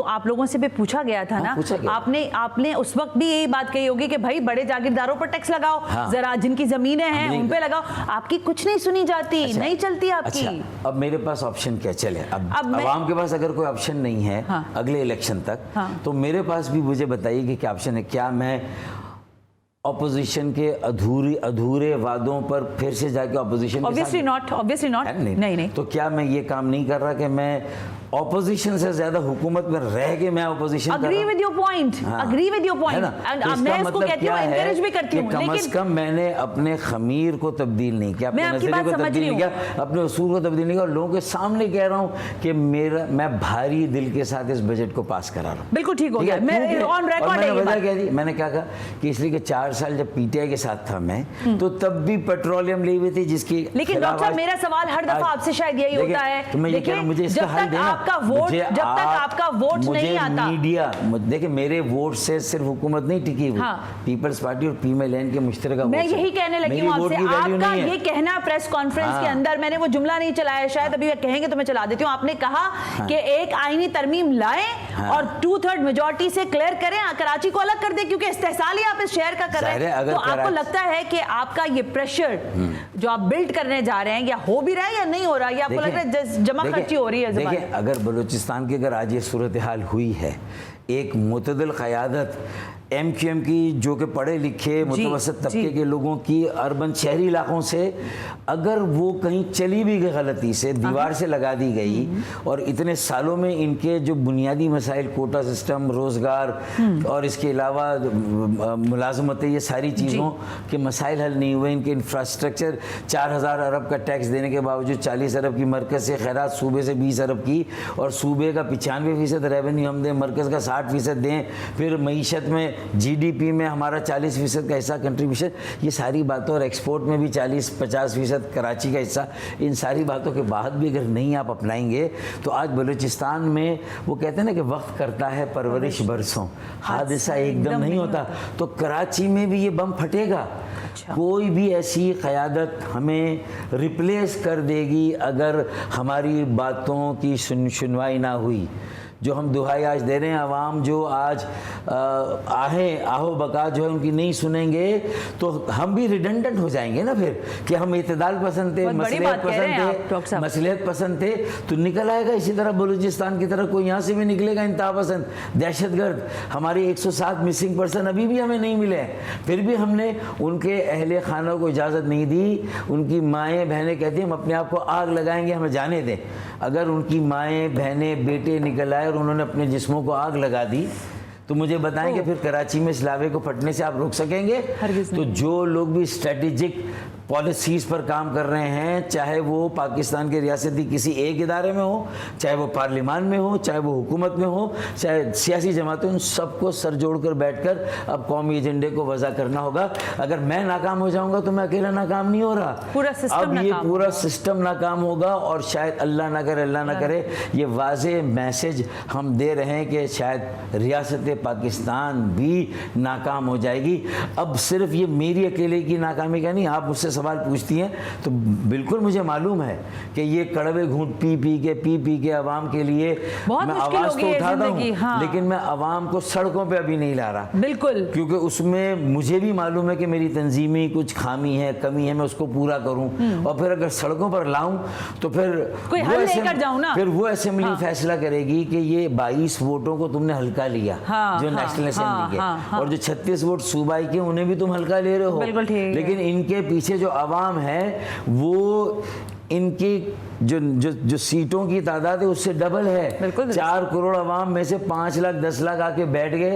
आप लोगों से भी पूछा गया था ना, पूछा गया। आपने उस वक्त भी यही बात कही होगी कि भाई बड़े जागीरदारों पर टैक्स लगाओ, जरा जिनकी जमीनें हैं उन पे लगाओ। आपकी कुछ नहीं सुनी जाती, नहीं चलती आपकी। अच्छा, अब मेरे पास ऑप्शन क्या चले? अब आवाम के पास अगर कोई ऑप्शन नहीं है अगले इलेक्शन तक, तो मेरे पास भी मुझे बताइए कि क्या ऑप्शन है। क्या मैं ऑपोजिशन के अधूरे वादों पर फिर से जाके ऑपोजिशन ऑब्वियसली नॉट नहीं। तो क्या मैं ये काम नहीं कर रहा कि मैं ऑपोजिशन से ज्यादा हुकूमत में रह के मैं opposition agree with your point and मैं इसको कहती हूं, एनकरेज भी करती हूं, कम से कम मैंने अपने खमीर को तब्दील नहीं किया, अपने नजरिए को तब्दील नहीं किया, अपने उसूल को तब्दील नहीं किया, और लोगों के सामने कह रहा हूं कि मैं भारी दिल के साथ इस बजट को पास करा रहा हूं। बिल्कुल ठीक हो गया, मैं ऑन रिकॉर्ड है ये बात। मैंने क्या कहा कि इसलिए कि 4 साल जब PTI के साथ था मैं, तो तब भी पेट्रोलियम ली हुई थी जिसकी, लेकिन डॉक्टर साहब मेरा सवाल हर दफा आपसे शायद यही होता है, तो मैं ये कह रहा हूं मुझे इसका हल देना। जब तक आपका वोट नहीं आता, मीडिया देखिए, मेरे वोट से सिर्फ हुकूमत नहीं टिकी हुई, पीपल्स पार्टी और PMLN के मुश्तरका, मैं यही कहने लगी हूं आपसे। आपका ये कहना प्रेस कॉन्फ्रेंस के अंदर, मैंने वो जुमला नहीं चलाया, शायद अभी कहेंगे तो मैं चला देती हूं, आपने कहा कि एक आईनी तरमीम लाएं और 2/3 मेजॉरिटी से क्लियर करें, कराची को अलग कर दें, क्योंकि इस्तेहसाल ही आप इस शहर का कर रहे हैं। तो आपको लगता है कि आपका ये प्रेशर जो आप बिल्ड करने जा रहे हैं, या हो भी रहा है या नहीं हो रहा है, या आपको लग रहा है जमा खर्ची हो रही है? देखिए, अगर बलूचिस्तान की अगर आज ये सूरत हाल हुई है, एक मुतदिल क़यादत MQM की, जो कि पढ़े लिखे मुतवसत तबके के लोगों की, अर्बन शहरी इलाकों से, अगर वो कहीं चली भी गई गलती से, दीवार से लगा दी गई, और इतने सालों में इनके जो बुनियादी मसाइल, कोटा सिस्टम, रोज़गार और इसके अलावा मुलाजमतें, ये सारी चीज़ों के मसाइल हल नहीं हुए, इनके इंफ्रास्ट्रक्चर, 4000 अरब का टैक्स देने के बावजूद 40 अरब की मरकज़ से खैरात, सूबे से 20 अरब की, और सूबे का 95% रेवेन्यू हम दें, मरकज़ का 60% दें, फिर मईशत में GDP में हमारा 40% का हिस्सा कंट्रीब्यूशन, ये सारी बातों, और एक्सपोर्ट में भी 40-50% कराची का हिस्सा, इन सारी बातों के बाद भी अगर नहीं आप अपनाएंगे, तो आज बलूचिस्तान में वो कहते हैं ना कि वक्त करता है परवरिश बरसों, हादसा एकदम नहीं होता। तो कराची में भी ये बम फटेगा। कोई भी ऐसी क़यादत हमें रिप्लेस कर देगी अगर हमारी बातों की सुनवाई ना हुई। जो हम दुहाई आज दे रहे हैं, आवाम जो आज आहो बका जो है उनकी नहीं सुनेंगे, तो हम भी रिडंडेंट हो जाएंगे ना फिर, कि हम इत्तेदाल पसंद थे, मसलियत पसंद थे, तो निकल आएगा इसी तरह बलूचिस्तान की तरह कोई यहाँ से भी निकलेगा इंतहा पसंद, दहशतगर्द। हमारे 107 मिसिंग पर्सन अभी भी हमें नहीं मिले हैं, फिर भी हमने उनके अहले खानों को इजाज़त नहीं दी। उनकी माएँ बहनें कहती हैं हम अपने आप को आग लगाएंगे, हमें जाने दें। अगर उनकी माएँ बहनें बेटे निकल आए और उन्होंने अपने जिस्मों को आग लगा दी, तो मुझे बताएं कि फिर कराची में इस लावे को फटने से आप रोक सकेंगे? तो जो लोग भी स्ट्रेटेजिक पॉलिसीज़ पर काम कर रहे हैं, चाहे वो पाकिस्तान के रियासती किसी एक इदारे में हो, चाहे वो पार्लिमान में हो, चाहे वो हुकूमत में हो, चाहे सियासी जमातें, उन सबको सर जोड़कर बैठकर अब कौमी एजेंडे को वज़ा करना होगा। अगर मैं नाकाम हो जाऊंगा तो मैं अकेला नाकाम नहीं हो रहा, अब ये पूरा सिस्टम नाकाम होगा, और शायद अल्लाह ना करे ये वाज़े मैसेज हम दे रहे हैं कि शायद रियासत पाकिस्तान भी नाकाम हो जाएगी। अब सिर्फ ये मेरी अकेले की नाकामी का नहीं, आप मुझसे सवाल पूछती हैं तो बिल्कुल मुझे मालूम है कि ये कड़वे घूंट पी के आवाम के लिए मैं आवाज़ तो उठाता हूँ, लेकिन मैं आवाम को सड़कों पे अभी नहीं ला रहा, बिल्कुल, क्योंकि उसमें मुझे भी मालूम है कि मेरी तंजीमी कुछ खामी है, कमी है, मैं उसको पूरा करूँ, और फिर अगर सड़कों पर लाऊं तो फिर वो असेंबली फैसला करेगी कि ये 22 वोटों को तुमने हल्का लिया, जो नेशनल असेंबली के, और जो 36 वोट सूबाई के उन्हें भी तुम हल्का ले रहे हो, लेकिन इनके पीछे जो आवाम है वो इनकी जो सीटों की तादाद है उससे डबल है। 4 करोड़ अवाम में से 5 लाख 10 लाख आके बैठ गए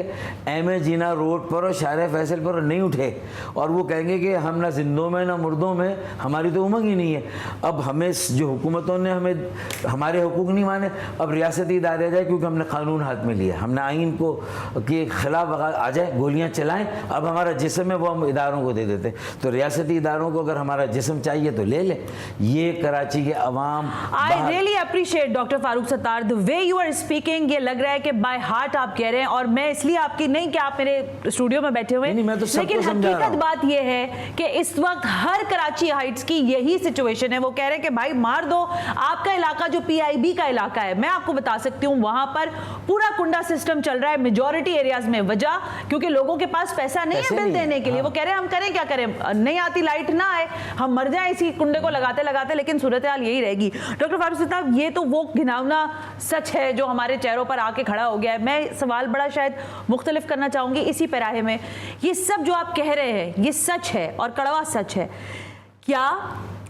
एम.ए. जीना रोड पर और शायर फैसल पर, नहीं उठे, और वो कहेंगे कि हम ना जिंदों में ना मुर्दों में, हमारी तो उमंग ही नहीं है। अब हमें जो हुकूमतों ने हमें हमारे हुकूक नहीं माने, अब रियासती इदारे जाए क्योंकि हमने कानून हाथ में लिया, हमने आइन को के खिलाफ आ जाए गोलियां चलाएं, अब हमारा जिस्म है वो हम इदारों को दे देते। तो रियासती इदारों को अगर हमारा जिस्म चाहिए तो ले ले। ये कराची के अवाम I really appreciate doctor Farooq Sattar the way you are speaking। ये लग रहा है कि बाय हार्ट आप कह रहे हैं, और मैं इसलिए आपकी नहीं कि आप मेरे स्टूडियो में बैठे हुए, नहीं, मैं तो सबको लेकिन समझा रहा हकीकत हूं। बात ये है कि इस वक्त हर कराची हाइट्स की यही सिचुएशन है। वो कह रहे हैं कि भाई मार दो। आपका इलाका जो PIB का इलाका है, मैं आपको बता सकती हूँ वहां पर पूरा कुंडा सिस्टम चल रहा है मेजॉरिटी एरियाज में। वजह क्योंकि लोगों के पास पैसा नहीं है बिल देने के लिए। वो कह रहे हैं हम करें क्या करें, नहीं आती लाइट ना आए, हम मर जाएं इसी कुंडे को लगाते लगाते, लेकिन सूरत हाल यही रहेगी। डॉक्टर फारूक साहब, ये तो वो घिनौना सच है जो हमारे चेहरों पर आके खड़ा हो गया है। मैं सवाल बड़ा शायद मुख्तलिफ करना चाहूंगी इसी पैराहे में। ये सब जो आप कह रहे हैं ये सच है और कड़वा सच है। क्या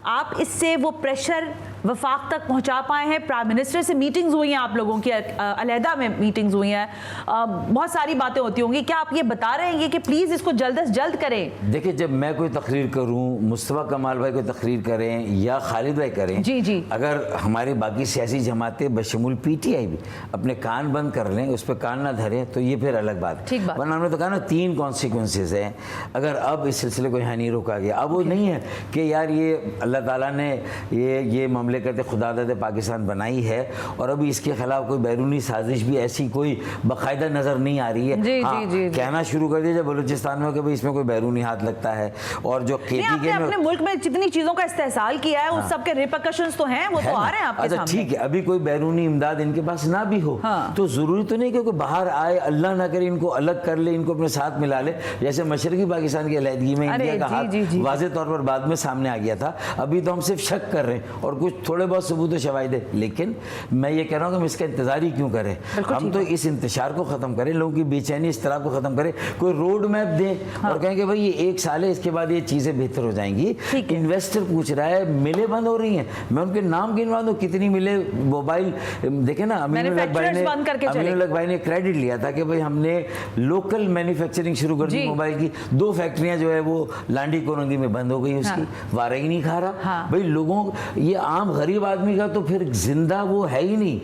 आप इससे वो प्रेशर वफाक तक पहुंचा पाए हैं? प्राइम मिनिस्टर से मीटिंग्स हुई हैं आप लोगों की, अलहदा में मीटिंग्स हुई हैं, बहुत सारी बातें होती होंगी। क्या आप ये बता रहे हैं कि प्लीज़ इसको जल्द से जल्द करें? देखिए, जब मैं कोई तकरीर करूं, मुस्तफ़ा कमाल भाई कोई तकरीर करें या खालिद भाई करें, जी, अगर हमारी बाकी सियासी जमातें बशमूल PTI भी अपने कान बंद कर लें, उस पर कान ना धरें, तो ये फिर अलग बात है। वरना हमने तो कहा ना 3 कॉन्सिक्वेंसेज हैं अगर अब इस सिलसिले को यहाँ नहीं रोका गया। अब वो नहीं है कि यार ये अल्लाह ताला ने ये ममलिकत खुदादत पाकिस्तान बनाई है और अभी इसके खिलाफ कोई बैरूनी साजिश भी ऐसी कोई बाकायदा नज़र नहीं आ रही है। जी, कहना शुरू कर दिया जब बलूचिस्तान में कि भाई इसमें कोई बैरूनी हाथ लगता है। और जो KPK में अपने मुल्क में जितनी चीज़ों का इस्तेहसाल किया है उस सब के रिपरकशंस तो हैं, वो तो आ रहे हैं आपके सामने। ठीक है, अभी कोई बैरूनी इमदाद इनके पास ना भी हो तो ज़रूरी तो नहीं कि कोई बाहर आए, अल्लाह ना करे इनको अलग कर ले, इनको अपने साथ मिला ले। जैसे मशरकी पाकिस्तान की अलहदगी में इंडिया का हाथ वाज़ेह तौर पर बाद में सामने आ गया था। अभी तो हम सिर्फ शक कर रहे हैं और कुछ थोड़े बहुत सबूत और शवाहिद है, लेकिन मैं ये कह रहा हूँ कि हम इसका इंतजार ही क्यों करें। हम तो इस इंतशार को ख़त्म करें, लोगों की बेचैनी इस तरह को ख़त्म करें, कोई रोड मैप दें और कहें कि भाई ये 1 साल है, इसके बाद ये चीज़ें बेहतर हो जाएंगी। इन्वेस्टर पूछ रहा है, मिलें बंद हो रही हैं, मैं उनके नाम गिनवा दूँ कितनी मिले। मोबाइल देखे ना, अमीनुल हक भाई ने क्रेडिट लिया था कि भाई हमने लोकल मैन्युफैक्चरिंग शुरू कर दी मोबाइल की। 2 फैक्ट्रियाँ जो है वो लांडी कोरंगी में बंद हो गई, उसकी वारा ही नहीं खा रहा। भाई लोगों, ये आम गरीब आदमी का तो फिर जिंदा वो है ही नहीं।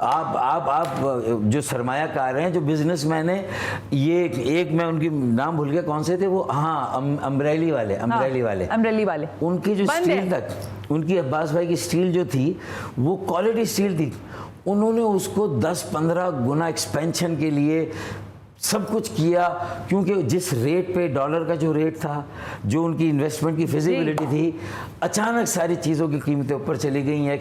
आप जो सरमायाकार हैं, जो बिजनेसमैन हैं, ये एक मैं उनकी नाम भूल गया, कौन से थे वो, अम्ब्रेली वाले उनकी जो स्टील तक, उनकी अब्बास भाई की स्टील जो थी वो क्वालिटी स्टील थी, उन्होंने उसको 10-15 गुना एक्सपेंशन के लिए सब कुछ किया, क्योंकि जिस रेट पे डॉलर का जो रेट था, जो उनकी इन्वेस्टमेंट की फिजिबिलिटी थी, अचानक सारी चीज़ों की कीमतें ऊपर चली गई हैं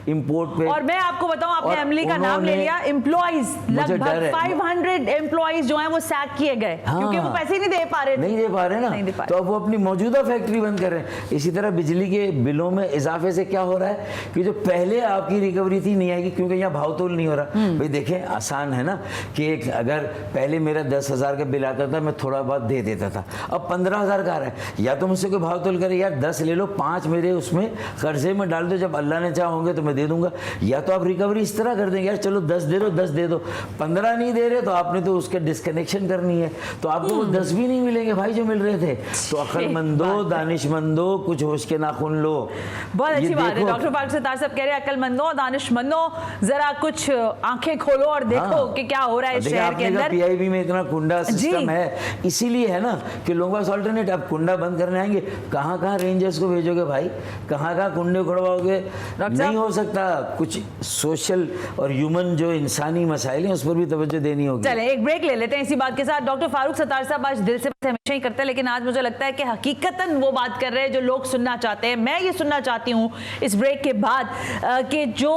इंपोर्ट पे। और मैं आपको बताऊं, आपने एमली का नाम ले लिया, एम्प्लॉइज लगभग 500 एम्प्लॉइज जो हैं वो सैक किए गए क्योंकि वो पैसे नहीं दे पा रहे ना, तो अब वो अपनी मौजूदा फैक्ट्री बंद कर रहे हैं। इसी तरह बिजली के बिलों में इजाफे से क्या हो रहा है कि जो पहले आपकी रिकवरी थी नहीं आएगी, क्योंकि यहाँ भाव तोल नहीं हो रहा। भाई देखें, आसान है ना कि अगर पहले मेरा 10,000 का बिल आता था, मैं थोड़ा बहुत दे देता था, अब 15,000 का आ रहा है। या तो मुझसे कोई भाव तोल करे, यार 10 ले लो, 5 मेरे उसमें कर्जे में डाल दो, जब अल्लाह ने चाहा होंगे तो मैं दे दूंगा। या तो आप रिकवरी इस तरह कर देंगे, यार चलो 10 दे दो, 10 दे दो, 15 नहीं दे रहे तो आपने तो उसके डिस्कनेक्शन करनी है, तो आपको वो 10 भी नहीं मिलेंगे भाई जो मिल रहे थे। तो अक्लमंदो, दानिशमंदो, कुछ होश के नाखून लो। बहुत अच्छी बात है। डॉक्टर फारूक सत्तार साहब कह रहे हैं, अक्लमंदो, दानिशमंदो, जरा कुछ आंखें खोलो और देखो कि क्या हो रहा है शहर के अंदर। PIB में इतना कुंडा सिस्टम है, इसीलिए है ना कि लोगों पास ऑल्टरनेट। अब कुंडा बंद करने आएंगे, कहाँ रेंजर्स को भेजोगे भाई, कहाँ कुंडे उखड़वाओगे? नहीं हो सकता। कुछ सोशल और ह्यूमन जो इंसानी मसाइल हैं उस पर भी तवज्जो देनी होगी। चले एक ब्रेक ले लेते हैं इसी बात के साथ। डॉक्टर फारूक सत्तार साहब आज दिल से हमेशा ही करते हैं, लेकिन आज मुझे लगता है कि हकीकतन वो बात कर रहे हैं जो लोग सुनना चाहते हैं। मैं ये सुनना चाहती हूँ इस ब्रेक के बाद कि जो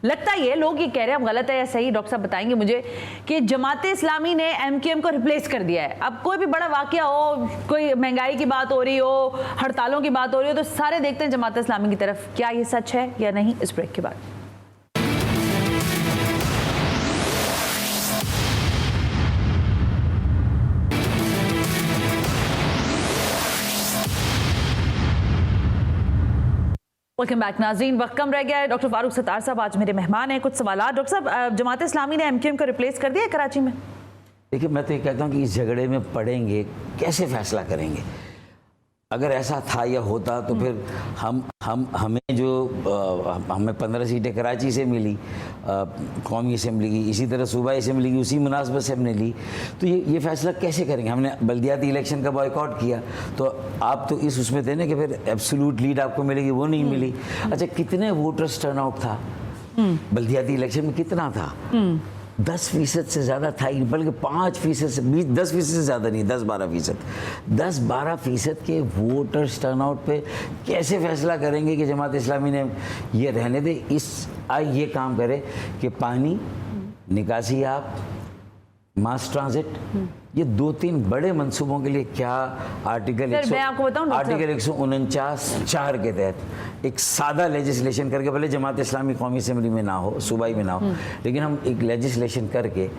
लगता ही है, लोग ये कह रहे हैं, अब गलत है या सही डॉक्टर साहब बताएंगे मुझे, कि जमात इस्लामी ने MQM को रिप्लेस कर दिया है। अब कोई भी बड़ा वाकया हो, कोई महंगाई की बात हो रही हो, हड़तालों की बात हो रही हो, तो सारे देखते हैं जमात इस्लामी की तरफ। क्या ये सच है या नहीं, इस ब्रेक के बाद। वेलकम बैक नाज़रीन। वक्त कम रह गया है। डॉक्टर फारूक सत्तार साहब आज मेरे मेहमान हैं। कुछ सवाल डॉक्टर साहब, जमात इस्लामी ने MQM को रिप्लेस कर दिया है कराची में? देखिए, मैं तो ये कहता हूँ कि इस झगड़े में पड़ेंगे, कैसे फैसला करेंगे? अगर ऐसा था या होता तो फिर हमें 15 सीटें कराची से मिली कौमी असेंबली की, इसी तरह सूबाई असेंबली की उसी मुनासबत से हमने ली, तो ये फैसला कैसे करेंगे? हमने बल्दियाती इलेक्शन का बॉयकॉट किया, तो आप तो इस उसमें थे ना कि फिर एब्सोल्यूट लीड आपको मिलेगी, वो नहीं मिली। अच्छा, कितने वोटर्स टर्नआउट था बल्दियाती इलेक्शन में? कितना था? 10% से ज़्यादा था, बल्कि 5% से 10% से ज़्यादा नहीं, 10-12%। 10-12% के वोटर्स टर्नआउट पे कैसे फैसला करेंगे कि जमात इस्लामी ने ये रहने दे, ये काम करे कि पानी, निकासी, आप मास ट्रांजिट, ये 2-3 बड़े मंसूबों के लिए क्या आर्टिकल 149(4) के तहत एक सादा लेजिस्लेशन करके, भले जमात इस्लामी कौमी असेंबली में ना हो, सूबाई में ना हो, लेकिन हम एक लेजिस्लेशन करके,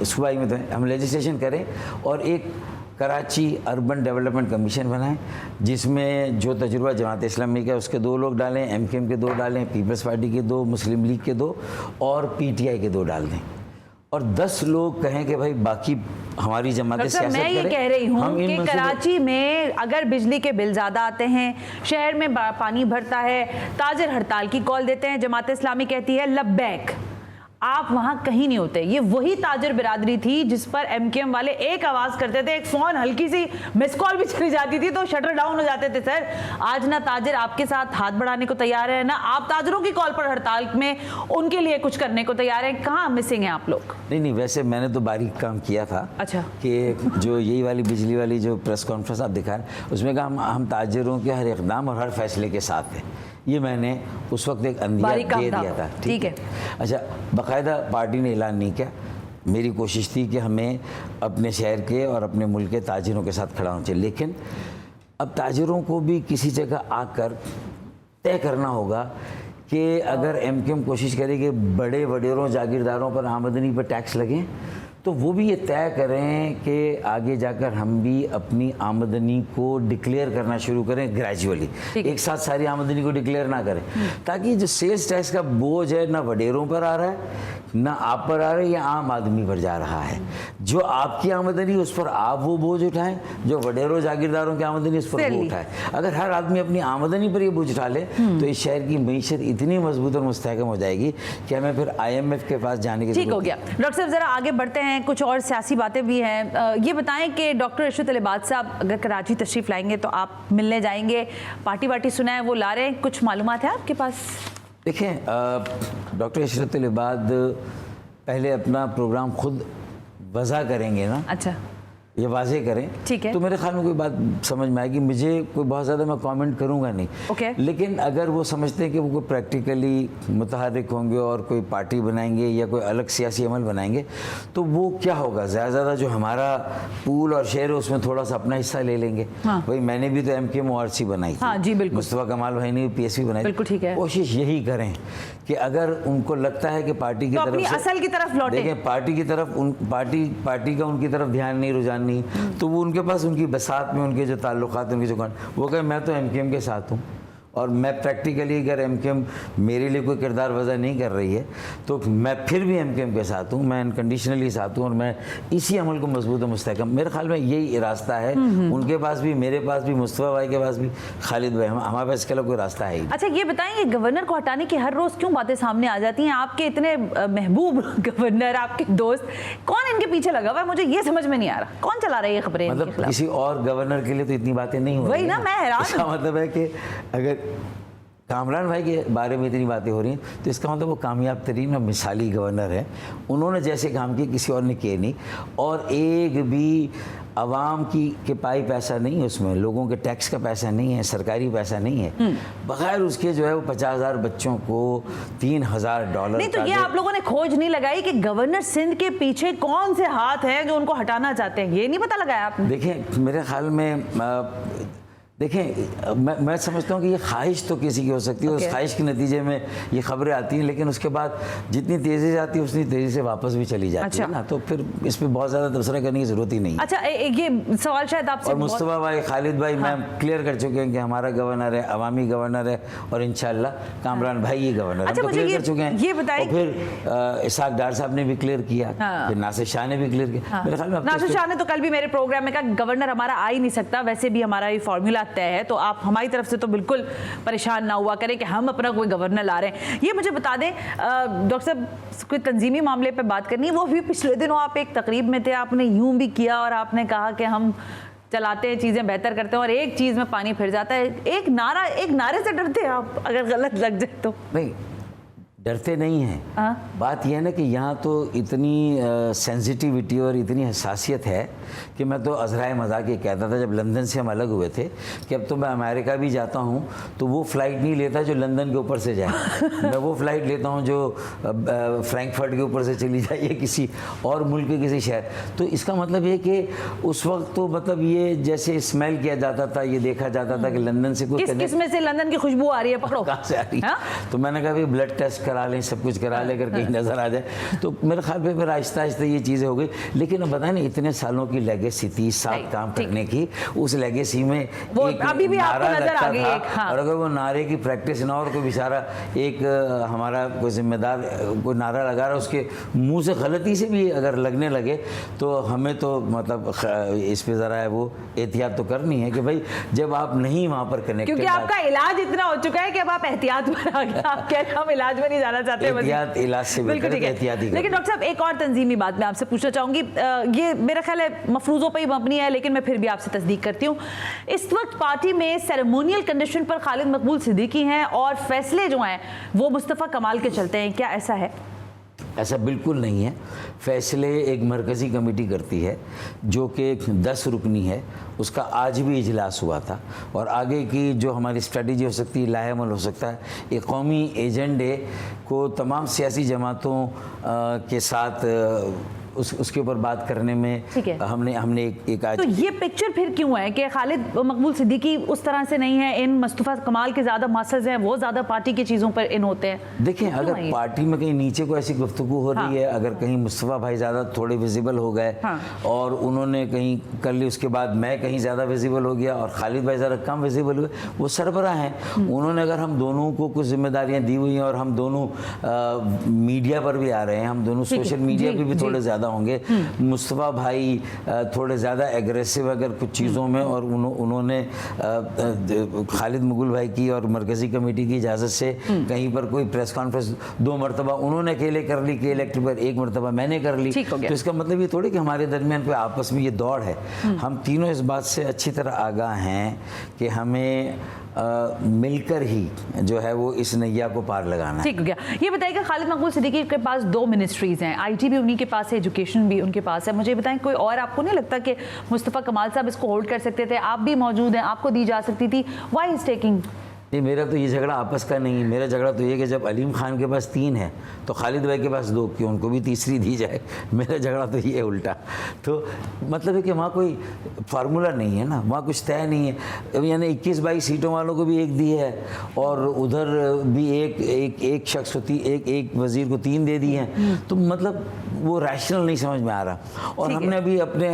सूबाई में तो हम लेजिस्लेशन करें और एक कराची अर्बन डेवलपमेंट कमीशन बनाएं, जिसमें जो तजुर्बा जमात इस्लामी का उसके 2 लोग डालें, MQM के 2 डालें, पीपल्स पार्टी के 2, मुस्लिम लीग के 2 और PTI के 2 डाल दें, और 10 लोग कहें कि भाई बाकी हमारी जमातें सियासत करें। मैं ये कह रही हूँ कि कराची में अगर बिजली के बिल ज़्यादा आते हैं, शहर में पानी भरता है, ताजिर हड़ताल की कॉल देते हैं, जमात इस्लामी कहती है लब्बैक, आप वहाँ कहीं नहीं होते। ये वही ताजिर बिरादरी थी जिस पर MQM वाले एक आवाज़ करते थे, एक फ़ोन हल्की सी मिस कॉल भी चली जाती थी तो शटर डाउन हो जाते थे। सर, आज ना ताजिर आपके साथ हाथ बढ़ाने को तैयार है, ना आप ताजिरों की कॉल पर हड़ताल में उनके लिए कुछ करने को तैयार है। कहाँ मिसिंग है आप लोग? नहीं, वैसे मैंने तो बारीक काम किया था। अच्छा। कि जो यही वाली बिजली वाली जो प्रेस कॉन्फ्रेंस आप दिखाएं, उसमें कहा हम ताजिरों के हर इक़दाम और हर फैसले के साथ हैं। ये मैंने उस वक्त एक अंदिजा दे दिया था। ठीक है। अच्छा, बाकायदा पार्टी ने ऐलान नहीं किया। मेरी कोशिश थी कि हमें अपने शहर के और अपने मुल्क के ताजिरों के साथ खड़ा होना चाहिए, लेकिन अब ताजिरों को भी किसी जगह आकर तय करना होगा कि अगर MQM कोशिश करे कि बड़े वडेरों जागीरदारों पर आमदनी पर टैक्स लगें, तो वो भी ये तय करें कि आगे जाकर हम भी अपनी आमदनी को डिक्लेयर करना शुरू करें ग्रेजुअली, एक साथ सारी आमदनी को डिक्लेयर ना करें, ताकि जो सेल्स टैक्स का बोझ है ना वडेरों पर आ रहा है, ना आप पर आ रहा है, या आम आदमी पर जा रहा है। जो आपकी आमदनी उस पर आप वो बोझ उठाएं, जो वडेरों जागीरदारों की आमदनी उस पर वो उठाए। अगर हर आदमी अपनी आमदनी पर ये बोझ उठा ले तो इस शहर की मईशत इतनी मजबूत और मुस्तहकम हो जाएगी कि हमें फिर IMF के पास जाने की ठीक हो गया। डॉक्टर साहब, जरा आगे बढ़ते हैं, कुछ और सियासी बातें भी हैं। ये बताएं कि डॉक्टर इशरत अली इबाद साहब अगर कराची तशरीफ लाएंगे तो आप मिलने जाएंगे? पार्टी वार्टी सुना है वो ला रहे हैं, कुछ मालूमात है आपके पास? देखें, डॉक्टर इशरत अली इबाद पहले अपना प्रोग्राम खुद वज़ा करेंगे ना। अच्छा, ये वाजे करें, ठीक है, तो मेरे ख्याल में कोई बात समझ में आएगी। मुझे कोई बहुत ज़्यादा मैं कमेंट करूंगा नहीं। okay. लेकिन अगर वो समझते हैं कि वो कोई प्रैक्टिकली मुतहर्रिक होंगे और कोई पार्टी बनाएंगे या कोई अलग सियासी अमल बनाएंगे, तो वो क्या होगा, ज़्यादा जो हमारा पूल और शेयर है उसमें थोड़ा सा अपना हिस्सा ले लेंगे। हाँ। भाई मैंने भी तो MQM ORC बनाई थी। हाँ जी, बिल्कुल। मुस्तफा कमाल भाई ने भी PSP बनाई। बिल्कुल ठीक है। कोशिश यही करें कि अगर उनको लगता है कि पार्टी की तो तरफ असल की तरफ लौटे, देखें पार्टी की तरफ पार्टी का उनकी तरफ ध्यान नहीं, रुझान नहीं, तो वो उनके पास उनकी बसात में उनके जो ताल्लुकात, उनके जो वो कहे मैं तो MQM के साथ हूँ, और मैं प्रैक्टिकली अगर MQM मेरे लिए कोई किरदार वज़ा नहीं कर रही है तो मैं फिर भी MQM के साथ हूँ, मैं अनकंडीशनली साथ हूँ, और मैं इसी अमल को मजबूत और मुस्तहकम, मेरे ख्याल में यही रास्ता है। उनके पास भी, मेरे पास भी, मुस्तफा भाई के पास भी, खालिद भाई, हमारे पास इसके अलावा कोई रास्ता है ही। अच्छा, ये बताएंगे गवर्नर को हटाने की हर रोज़ क्यों बातें सामने आ जाती हैं? आपके इतने महबूब गवर्नर, आपके दोस्त, कौन इनके पीछे लगा हुआ है? मुझे ये समझ में नहीं आ रहा, कौन चला रहा है ये खबरें? मतलब किसी और गवर्नर के लिए तो इतनी बातें नहीं हो रही। वही ना, मैं हैरान। इसका मतलब है कि अगर कामरान भाई के बारे में इतनी बातें हो रही हैं तो इसका मतलब वो कामयाब तरीन और मिसाली गवर्नर है। उन्होंने जैसे काम किए किसी और ने किए नहीं, और एक भी आवाम के पाई पैसा नहीं है उसमें, लोगों के टैक्स का पैसा नहीं है, सरकारी पैसा नहीं है, बगैर उसके जो है वो 50,000 बच्चों को $3,000। नहीं तो ये आप लोगों ने खोज नहीं लगाई कि गवर्नर सिंध के पीछे कौन से हाथ हैं जो उनको हटाना चाहते हैं? ये नहीं पता लगाया आपने? देखें, मेरे ख्याल में देखें, मैं समझता हूँ कि ये ख्वाहिश तो किसी की हो सकती है, उस ख्वाहिश के नतीजे में ये खबरें आती हैं, लेकिन उसके बाद जितनी तेज़ी से आती है उतनी तेज़ी से वापस भी चली जाती है ना, तो फिर इस पर बहुत ज़्यादा तबसरा करने की ज़रूरत ही नहीं है। अच्छा, ये सवाल शायद आपसे, और मुस्तफ़ा भाई, खालिद भाई, मैं क्लियर कर चुके हैं कि हमारा गवर्नर है, अवामी गवर्नर है, और इंशाल्लाह कामरान भाई ही गवर्नर है, तो क्लियर कर चुके हैं। ये बताइए, और फिर इसाक डार साहब ने भी क्लियर किया, फिर नासिर शाह ने भी क्लियर किया। मेरे ख्याल में नासिर शाह ने तो कल भी मेरे प्रोग्राम में कहा गवर्नर हमारा आ ही नहीं सकता, वैसे भी हमारा ये फॉर्मूला तय है, तो आप हमारी तरफ से तो बिल्कुल परेशान ना हुआ करें कि हम अपना कोई गवर्नर ला रहे हैं। ये मुझे बता दें डॉक्टर साहब, कोई तंजीमी मामले पे बात करनी है, वो भी पिछले दिनों आप एक तकरीब में थे, आपने यूं भी किया और आपने कहा कि हम चलाते हैं, चीज़ें बेहतर करते हैं, और एक चीज़ में पानी फिर जाता है। एक नारे से डरते हैं आप, अगर गलत लग जाए तो? नहीं, डरते नहीं हैं। बात यह है ना कि यहाँ तो इतनी सेंसिटिविटी और इतनी हसासियत है कि मैं तो अज़राए मज़ाक ये कहता था जब लंदन से हम अलग हुए थे कि अब तो मैं अमेरिका भी जाता हूँ तो वो फ़्लाइट नहीं लेता जो लंदन के ऊपर से जाए, मैं वो फ़्लाइट लेता हूँ जो फ्रैंकफर्ट के ऊपर से चली जाए या किसी और मुल्क के किसी शहर। तो इसका मतलब ये कि उस वक्त तो मतलब ये जैसे स्मेल किया जाता था, ये देखा जाता था कि लंदन से कोई किस में से लंदन की खुशबू आ रही है, पकड़ो कहाँ से आ रही है। तो मैंने कहा भाई ब्लड टेस्ट करा लें, सब कुछ करा ले, अगर कहीं नजर आ जाए। तो मेरे ख्याल में फिर आहिस्ता आहिस्ता ये चीज़ें हो गई। लेकिन अब बताएं ना, इतने सालों की लेगेसी थी, साथ काम करने की, उस लेगेसी में एक अभी भी नारा आपको नजर आ गई एक, हाँ। और अगर वो नारे की प्रैक्टिस ना हो और कोई बेचारा एक हमारा कोई जिम्मेदार कोई नारा लगा रहा है, उसके मुंह से गलती से भी अगर लगने लगे तो हमें तो मतलब इस पे ज़रा है वो एहतियात तो करनी है कि भाई जब आप नहीं वहाँ पर कनेक्टेड, क्योंकि आपका इलाज इतना हो चुका है कि अब आप एहतियात में आ गए, आप कह रहे हम इलाज में नहीं जाना चाहते। एहतियात इलाज से बिल्कुल ठीक है। लेकिन डॉक्टर साहब, एक और तंजीमी बात मैं आपसे पूछना चाहूंगी, ये मेरा ख्याल है मफरूजों पर ही मबनी है, लेकिन मैं फिर भी आपसे तस्दीक करती हूँ। इस वक्त पार्टी में सेरेमोनियल कंडीशन पर खालिद मकबूल सिद्दीकी हैं और फैसले जो हैं वो मुस्तफ़ा कमाल के चलते हैं, क्या ऐसा है? ऐसा बिल्कुल नहीं है। फैसले एक मरकज़ी कमेटी करती है जो कि 10 रुकनी है, उसका आज भी इजलास हुआ था, और आगे की जो हमारी स्ट्रेटजी हो सकती है, लाहेमल हो सकता है, एक कौमी एजेंडे को तमाम सियासी जमातों के साथ उसके ऊपर बात करने में हमने एक आज। तो ये पिक्चर फिर क्यों है कि खालिद मकबूल सिद्दीकी उस तरह से नहीं है, इन मुस्तफ़ा कमाल के ज़्यादा मसल्स हैं, वो ज़्यादा पार्टी की चीज़ों पर इन होते हैं? देखें, अगर पार्टी में कहीं नीचे को ऐसी गुफ्तगू हो रही है, अगर कहीं मुस्तफ़ा भाई ज़्यादा थोड़े विजिबल हो गए और उन्होंने कहीं कर ली, उसके बाद मैं कहीं ज़्यादा विजिबल हो गया और खालिद भाई ज़रा कम विजिबल हुए, वो सरबराह हैं, उन्होंने अगर हम दोनों को कुछ जिम्मेदारियाँ दी हुई हैं और हम दोनों मीडिया पर भी आ रहे हैं, हम दोनों सोशल मीडिया पर भी थोड़े ज़्यादा होंगे, मुस्तफ़ा भाई थोड़े ज़्यादा एग्रेसिव अगर कुछ चीज़ों में, और उन्होंने खालिद मकबूल भाई की और मरकज़ी कमेटी की इजाज़त से कहीं पर कोई प्रेस कॉन्फ्रेंस 2 मरतबा उन्होंने अकेले कर ली, के इलेक्टर पर 1 मरतबा मैंने कर ली, तो इसका मतलब ये थोड़ी कि हमारे दरमियान कोई आपस में ये दौड़ है। हम तीनों इस बात से अच्छी तरह आगाह हैं कि हमें मिलकर ही जो है वो इस नैया को पार लगाना है। ठीक हो गया। ये बताइएगा, खालिद मकबूल सिद्दीकी के पास 2 मिनिस्ट्रीज़ हैं, IT भी उन्हीं के पास है, एजुकेशन भी उनके पास है, मुझे बताएं कोई और आपको नहीं लगता कि मुस्तफ़ा कमाल साहब इसको होल्ड कर सकते थे? आप भी मौजूद हैं, आपको दी जा सकती थी, व्हाई इज टेकिंग? नहीं, मेरा तो ये झगड़ा आपस का नहीं है, मेरा झगड़ा तो ये कि जब अलीम खान के पास 3 है तो खालिद भाई के पास 2 क्यों, उनको भी तीसरी दी जाए। मेरा झगड़ा तो ये है उल्टा। तो मतलब है कि वहाँ कोई फार्मूला नहीं है ना, वहाँ कुछ तय नहीं है, यानी 21-22 सीटों वालों को भी 1 दी है और उधर भी एक शख्स को एक वज़ीर को 3 दे दी हैं, तो मतलब वो रैशनल नहीं समझ में आ रहा। और हमने अभी अपने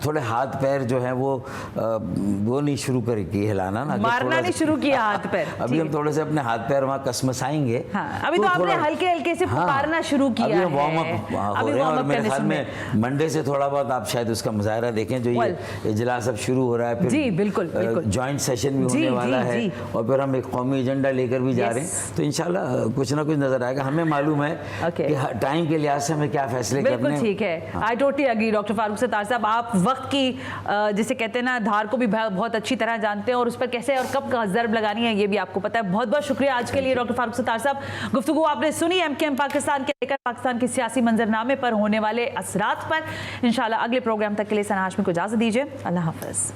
थोड़े हाथ पैर जो है वो नहीं शुरू किए, हिलाना ना, मारना नहीं शुरू किया हाथ पैर। अभी हम थोड़े से अपने हाथ पैर वहाँ कसमसाएंगे। अभी तो आपने हल्के हल्के से पुकारना शुरू किया है, अभी वार्म अप हो रहे हैं, और मेरे ख्याल में मंडे से थोड़ा बहुत आप शायद उसका मुजाहरा देखें, जो ये इजलास अब शुरू हो रहा है, जी बिल्कुल जॉइंट सेशन भी होने वाला है, और फिर हम एक कौमी एजेंडा लेकर भी जा रहे हैं, तो इंशाल्लाह कुछ ना कुछ नजर आएगा। हमें मालूम है कि टाइम के लिहाज से हमें क्या फैसले करने हैं। ठीक है, I totally agree doctor Farooq Sattar साहब, आप वक्त की जिसे कहते हैं ना धार को भी बहुत अच्छी तरह जानते हैं, और उस पर कैसे और कब का ज़र्ब लगानी है ये भी आपको पता है। बहुत बहुत शुक्रिया आज के लिए डॉक्टर फारूक सत्तार साहब। गुफ्तगू आपने सुनी MKM पाकिस्तान के लेकर पाकिस्तान के सियासी मंजरनामे पर होने वाले असरात पर। इंशाल्लाह अगले प्रोग्राम तक के लिए सना हाशमी को इजाज़त दीजिए। अल्लाह हाफ़िज़।